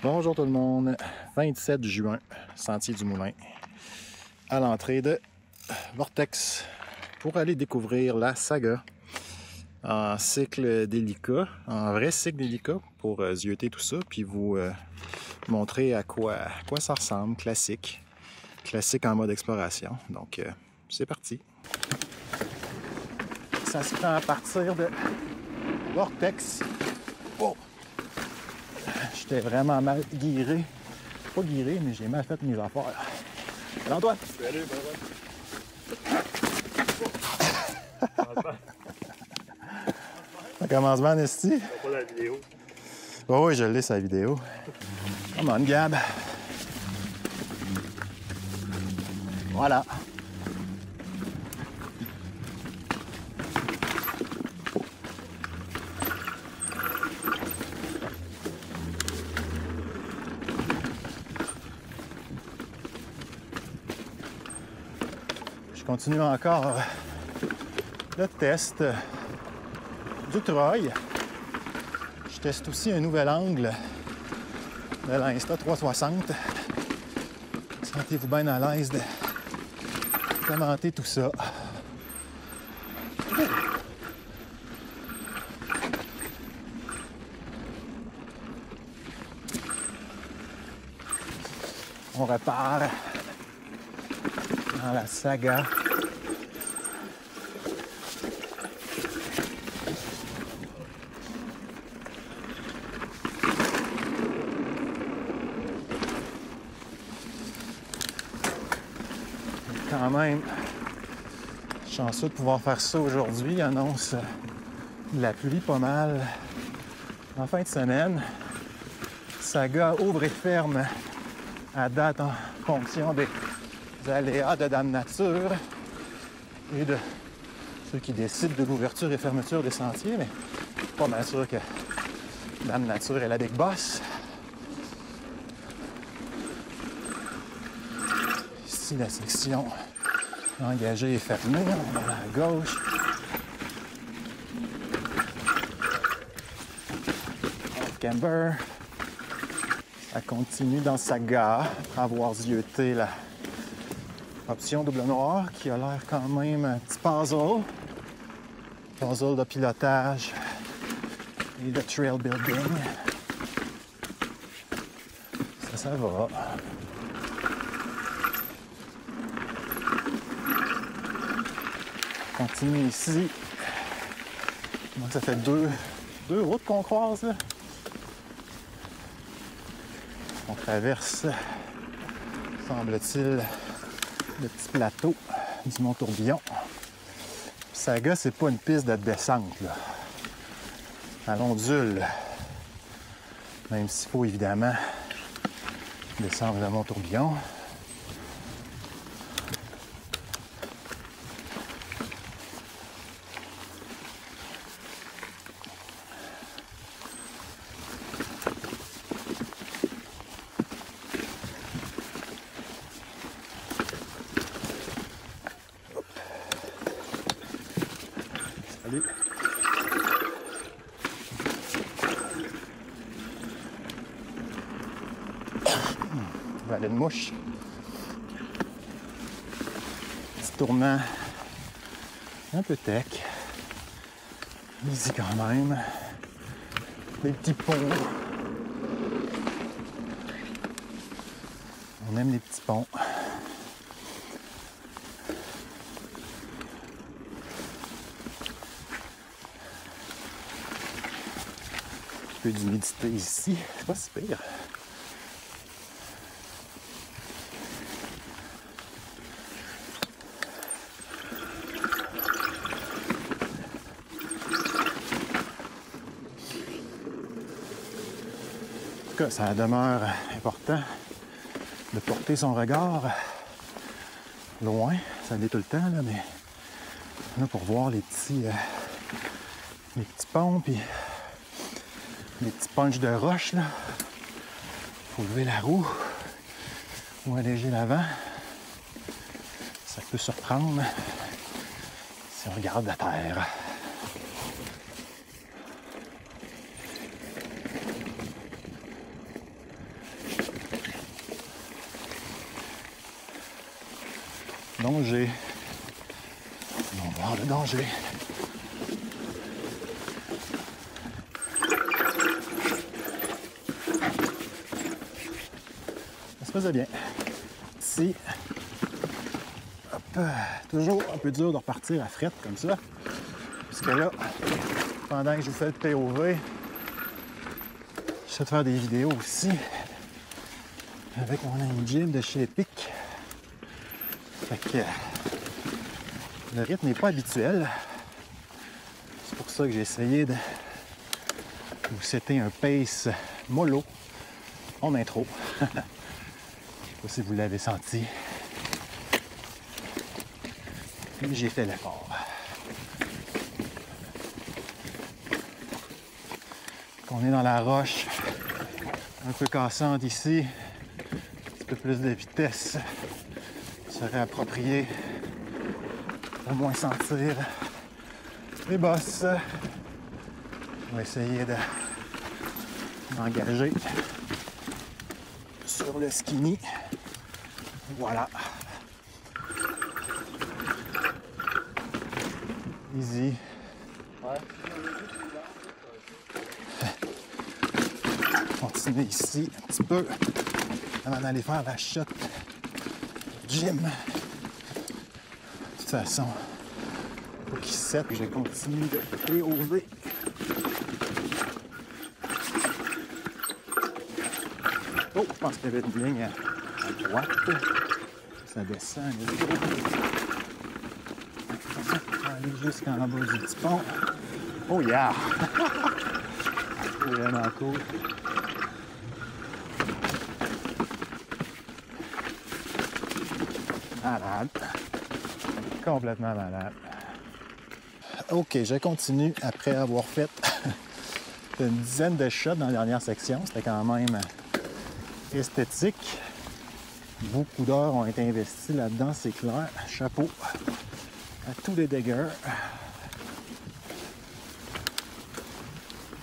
Bonjour tout le monde, 27 juin, Sentier du Moulin, à l'entrée de Vortex pour aller découvrir la saga en cycle délicat, en vrai cycle délicat pour zioter tout ça, puis vous montrer à quoi ça ressemble, classique en mode exploration. Donc c'est parti. Ça se prend à partir de Vortex. Oh! J'étais vraiment mal guiré. Pas guiré, mais j'ai mal fait mes affaires. Alors toi? Salut, Ça commence bien, Esti? pas la vidéo. Oh oui, je l'ai, sa vidéo. Come on, Gab. Voilà. Je continue encore le test du treuil. Je teste aussi un nouvel angle de l'Insta 360. Sentez-vous bien à l'aise de commenter tout ça. On repart dans la saga. Quand même chanceux de pouvoir faire ça aujourd'hui. Il annonce de la pluie pas mal en fin de semaine. Saga ouvre et ferme à date en fonction des aléas de Dame Nature et de ceux qui décident de l'ouverture et fermeture des sentiers, mais pas mal sûr que Dame Nature est la big boss. Ici, la section engagée et fermée. On va à gauche. Camber. Ça continue dans sa gare, avoir zioté la option double noir qui a l'air quand même un petit puzzle. Puzzle de pilotage et de trail building. Ça va. Continue ici. Donc ça fait deux routes qu'on croise là. On traverse, semble-t-il, le petit plateau du Mont-Tourbillon. Saga, c'est pas une piste de descente, là. Elle ondule. Même s'il faut évidemment descendre le Mont-Tourbillon. Salut. Vallée de mouche. Petit tournant un peu tech. Easy quand même. Des petits ponts. On aime les petits ponts. Un peu d'humidité ici, c'est pas si pire. En tout cas, ça demeure important de porter son regard loin. Ça l'est tout le temps, là, mais là, pour voir les petits ponts, puis les petits punches de roche, là. Faut lever la roue ou alléger l'avant. Ça peut surprendre si on regarde la terre. Danger. On va voir le danger. Ça se faisait bien. Ici, hop, toujours un peu dur de repartir à frette comme ça. Puisque là, pendant que je vous fais le POV, j'essaie de faire des vidéos aussi avec mon ami Jim de chez Epic. Fait que le rythme n'est pas habituel. C'est pour ça que j'ai essayé de vous setter un pace mollo en intro. Je ne sais pas si vous l'avez senti. Mais j'ai fait l'effort. On est dans la roche, un peu cassante ici. Un petit peu plus de vitesse serait approprié pour moins sentir les bosses. On va essayer de m'engager sur le skinny. Voilà. Easy. Continuer ici un petit peu avant d'aller faire la shot au gym. De toute façon, il faut qu'il set que je continue de POV. Oh, je pense qu'il y avait une ligne à droite. Ça descend. On va aller jusqu'en bas du petit pont. Oh yeah! C'est vraiment cool. Malade. Complètement malade. OK, je continue après avoir fait une dizaine de shots dans la dernière section. C'était quand même esthétique. Beaucoup d'heures ont été investies là-dedans, c'est clair. Chapeau à tous les diggers.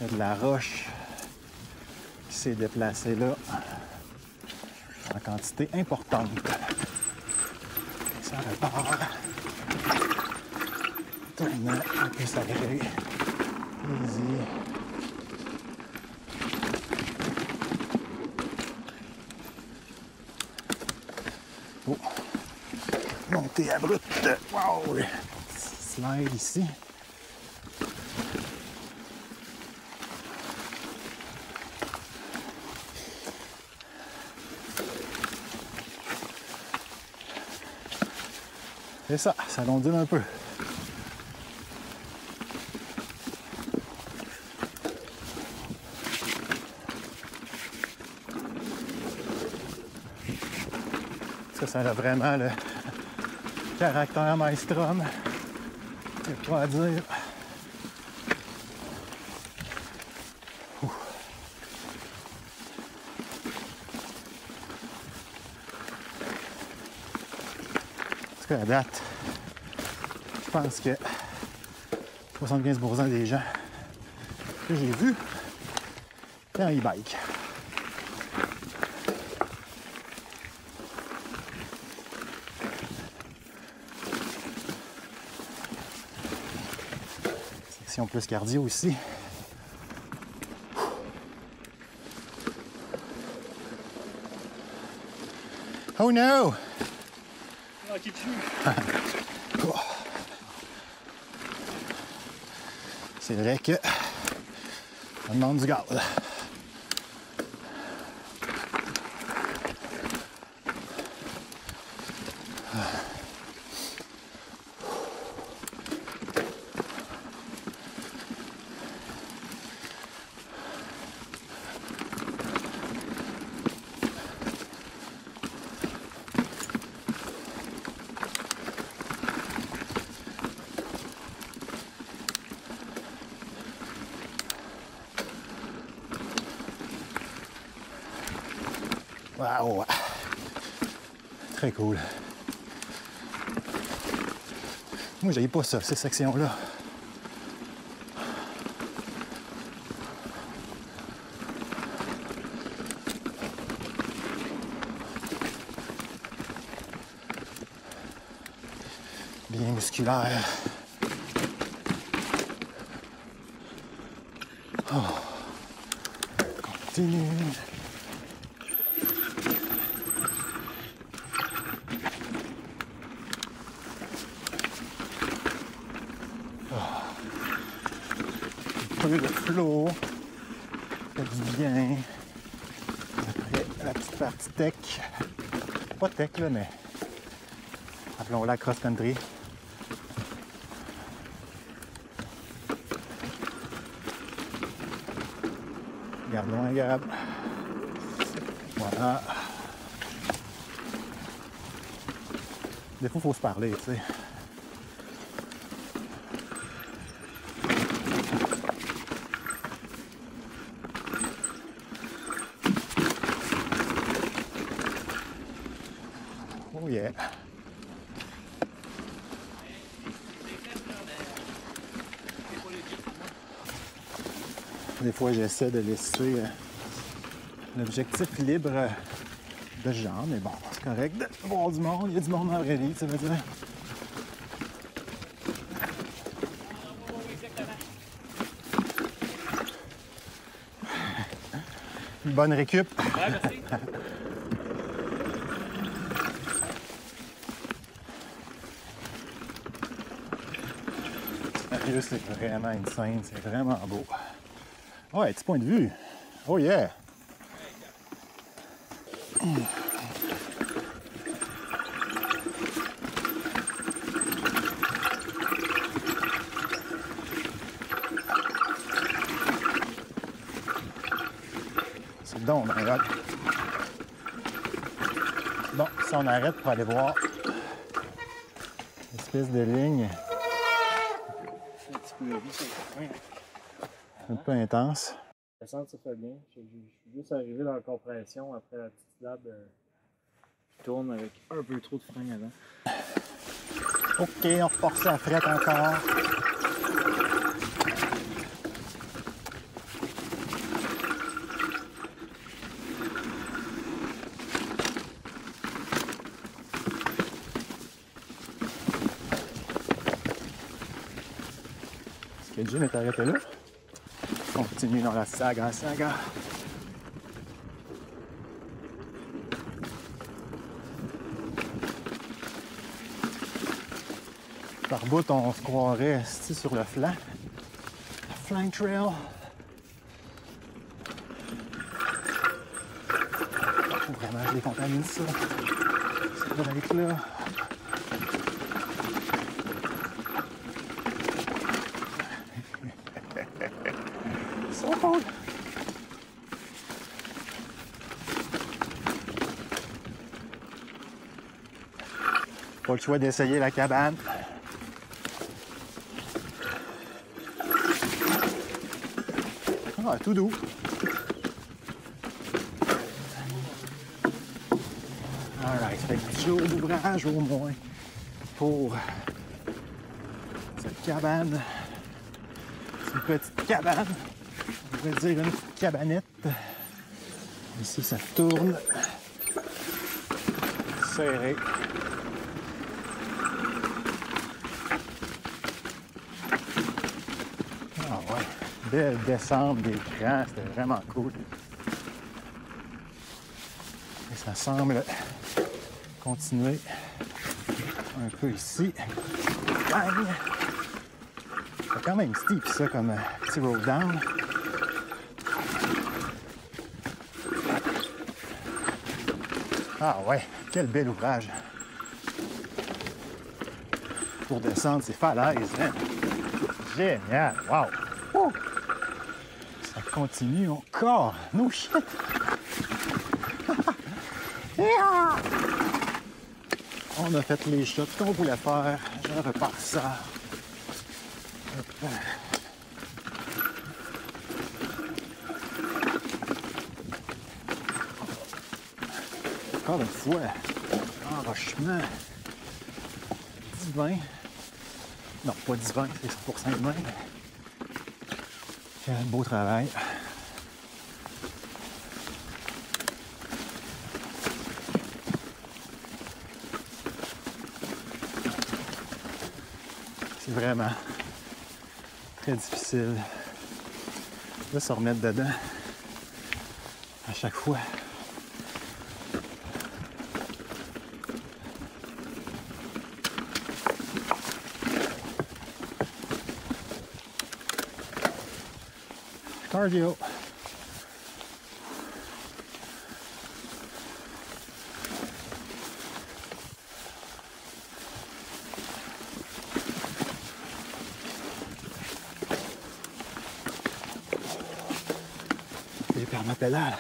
Il y a de la roche qui s'est déplacée là en quantité importante. Ça repart. Tournant un peu s'arrêter. Easy. Oh! Montée abrupte. Wow! Slide ici. C'est ça, ça ondule un peu. Ça a vraiment le caractère maestrum. Il n'y a pas à dire. Ouh. En tout cas, à date, je pense que 75% des gens que j'ai vus étaient en e-bike. Section plus cardio ici. Oh no! C'est vrai que on demande du gaz. Wow! Très cool. Moi, j'aille pas ça, ces sections-là. musculaire. Oh. Continue. Un peu de flow. Ça fait du bien. Après, la petite partie tech. Pas tech, là, mais appelons-la cross-country. Garde loin, Gab. Voilà. Des fois, il faut se parler, tu sais. Oh yeah. Des fois, j'essaie de laisser l'objectif libre de ce genre, mais bon, c'est correct de voir du monde. Il y a du monde dans la vraie vie, ça veut dire. Une bonne récup. Ouais, merci. Sérieux, c'est vraiment insane, c'est vraiment beau. Ouais, petit point de vue. Oh yeah! C'est donc, on arrête. Bon, si on arrête pour aller voir l'espèce de ligne Un petit peu de vie sur le coin. un peu intense. Le centre, ça fait bien. Je suis juste arrivé dans la compression après la petite lab qui tourne avec un peu trop de frein avant. OK, on repart ça à frette encore. Est-ce que Jim est arrêté là? On continue dans la saga. Par bout, on se croirait ici sur le flanc. Le flank trail. Faut vraiment que je décontamine ça. Ça va être là. So cool. Pas le choix d'essayer la cabane. Ah, tout doux. Alright, ça fait 10 jours d'ouvrage au moins pour cette cabane. C'est une petite cabane. On pourrait dire une petite cabanette. Ici, ça tourne. Serré. Ah ouais. Belle descente des crans, c'était vraiment cool. Et ça semble continuer un peu ici. Bang! C'est quand même steep ça comme petit roll down. Ah ouais, quel bel ouvrage. Pour descendre ces falaises, hein? Génial! Wow! Oh! Ça continue encore! No shit! Yeah! On a fait les shots qu'on voulait faire. Je repars ça. Hop. Encore une fois, enrochement divin. Non, pas divin, c'est pour Saint-Domingue. Quel beau travail. C'est vraiment très difficile de se remettre dedans à chaque fois. Cardio. Et par ma pédale.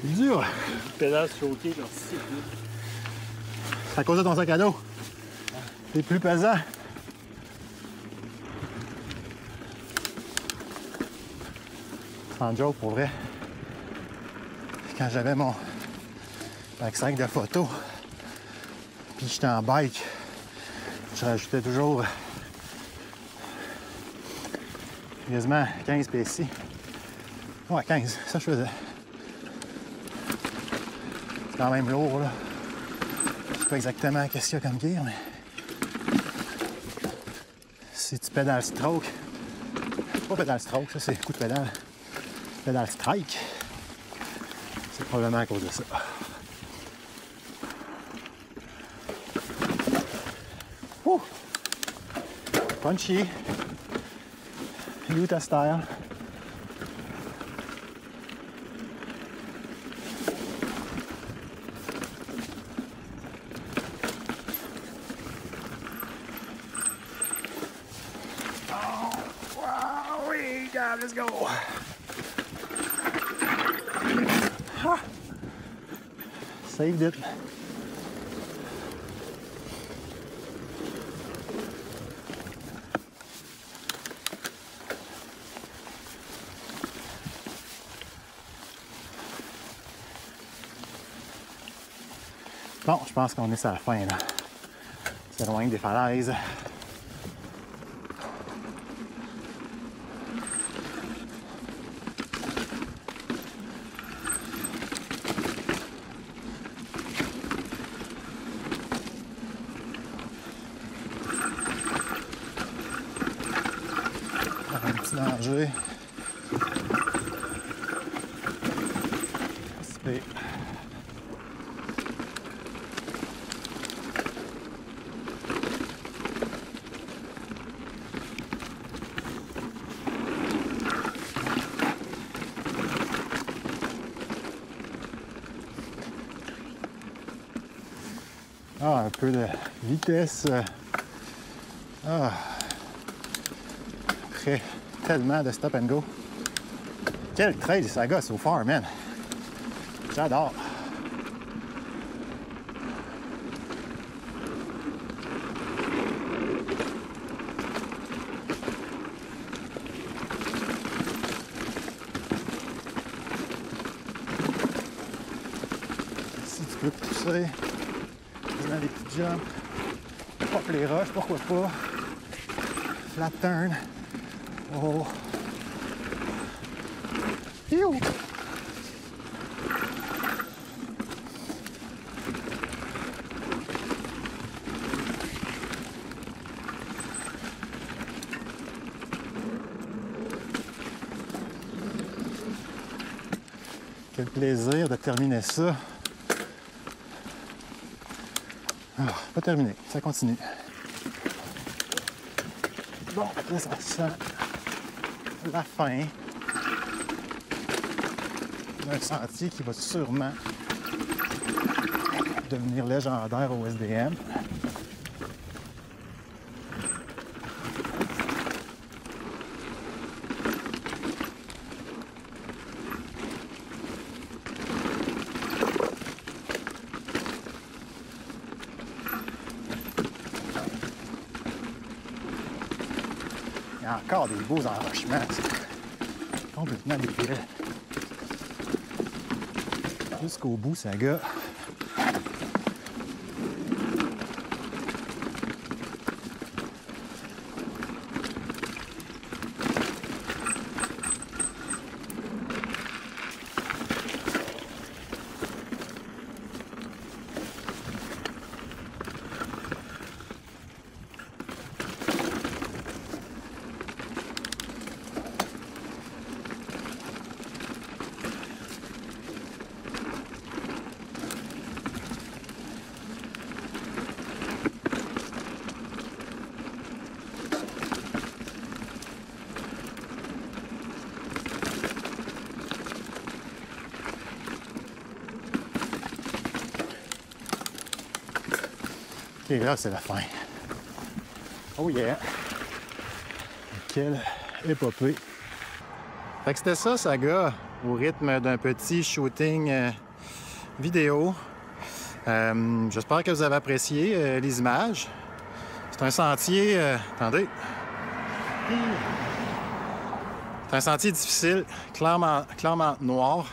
C'est dur. Pédale choquée, genre 6 pieds. C'est à cause de ton sac à dos. C'est plus pesant. Sans joke, pour vrai. Quand j'avais mon sac de photo, puis j'étais en bike, je rajoutais toujours quasiment 15 PSI. Ouais, 15, ça je faisais. C'est quand même lourd, là. Je sais pas exactement qu'est-ce qu'il y a comme gear, mais si tu pédales stroke, pas pédale stroke, ça c'est coup de pédale, pédale strike, c'est probablement à cause de ça. Ouh! Punchy, Utah style. Let's go. Ah. Saved it. Bon, je pense qu'on est à la fin là. C'est loin des falaises. Un petit danger. C'est un peu de vitesse. Après tellement de stop and go. Quel trail ça gosse so far, man. J'adore. Si tu peux pousser dans les petits jumps, pop les roches, pourquoi pas. Flat turn. Oh. You. Quel plaisir de terminer ça. Ah, pas terminé, ça continue. Bon, là ça sent la fin d'un sentier qui va sûrement devenir légendaire au SDM. encore des beaux enrochements. C'est complètement débile. Jusqu'au bout, ça gars. Et là, c'est la fin. Oh yeah! Quelle épopée! Fait que c'était ça, Saga, au rythme d'un petit shooting vidéo. J'espère que vous avez apprécié les images. C'est un sentier... attendez! C'est un sentier difficile, clairement noir.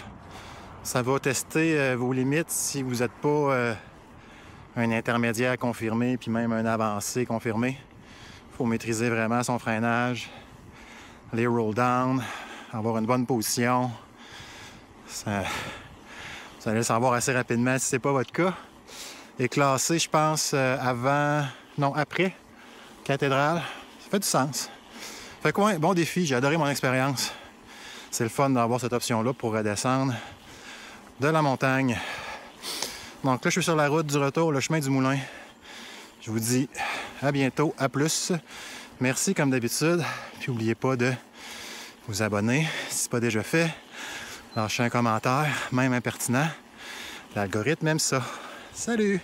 Ça va tester vos limites si vous n'êtes pas... un intermédiaire confirmé, puis même un avancé confirmé. Il faut maîtriser vraiment son freinage, les roll-down, avoir une bonne position. Ça, vous allez le savoir assez rapidement si ce n'est pas votre cas. Et classé, je pense, après cathédrale. Ça fait du sens. Fait que ouais, bon défi, j'ai adoré mon expérience. C'est le fun d'avoir cette option-là pour redescendre de la montagne. Donc là, je suis sur la route du retour, le chemin du moulin. Je vous dis à bientôt, à plus. Merci comme d'habitude. Puis n'oubliez pas de vous abonner si ce n'est pas déjà fait. Lâchez un commentaire, même impertinent. L'algorithme aime ça. Salut!